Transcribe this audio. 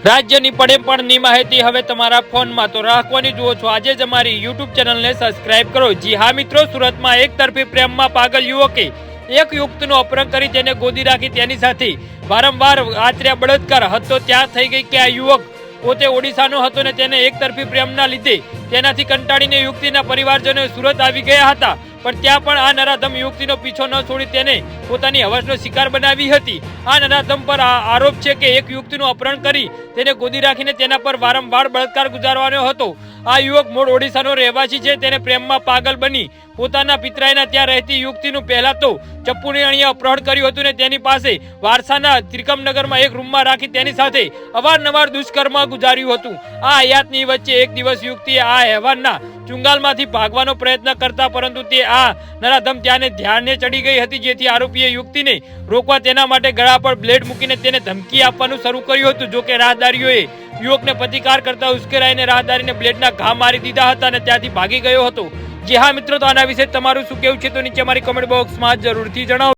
રાજ્યની પડેપણની માહિતી હવે તમારા ફોનમાં તો રાખવાની જુઓ છો આજે જ અમારી યુટ્યુબ ચેનલને સબસ્ક્રાઇબ કરો। જી હા મિત્રો, સુરતમાં એક તરફી પ્રેમમાં પાગલ યુવકે એક યુવકનું અપહરણ કરી તેને ગોદી રાખી તેની સાથે વારંવાર આચર્યા બળાત્કાર હતો। ત્યાં થઈ ગઈ કે આ યુવક પોતે ઓડિશાનો હતો ને તેને એક તરફી પ્રેમના લીધે તેનાથી કંટાળીને યુવતીના પરિવારજનો સુરત આવી ગયા હતા, પણ ત્યાં પણ આ નરાધમ યુવતીનો પીછો ન છોડી તેને પોતાની હવસનો શિકાર બનાવી હતી। આ નરાધમ પર આરોપ છે કે એક યુવતીનું અપહરણ કરી તેને ગોદી રાખીને તેના પર વારંવાર બળાત્કાર ગુજારવાનો હતો। આ યુવક મૂળ ઓડિશાનો રહેવાસી છે। તેને પ્રેમમાં પાગલ બની પોતાના પિતરાઈના ત્યાં રહેતી યુવતીનું પહેલા તો ચપ્પુની અણીએ અપહરણ કર્યું હતું ને તેની પાસે વારસાના ત્રિકમનગરમાં એક રૂમમાં રાખી તેની સાથે અવારનવાર દુષ્કર્મ ગુજાર્યું હતું। આ હયાતની વચ્ચે એક દિવસ યુવતીએ આ હેવાનના ચુંગાલમાંથી ભાગવાનો પ્રયત્ન કરતા પરંતુ તે આ નરાધમ ત્યાંને ધ્યાને ચડી ગઈ હતી, જેથી આરોપીએ યુવતીને રોકવા તેના માટે ગળા પર બ્લેડ મૂકીને તેને ધમકી આપવાનું શરૂ કર્યું હતું। જો કે રાહદારીઓએ યુવકને પ્રતિકાર કરતા ઉશ્કેરાઈને રાહદારીને બ્લેડના ઘા મારી દીધા હતા અને ત્યાંથી ભાગી ગયો હતો। જી હા મિત્રો, તો આના વિશે તમારું શું કહેવું છે તો નીચે મારી કમેન્ટ બોક્સમાં જરૂરથી જણાવો।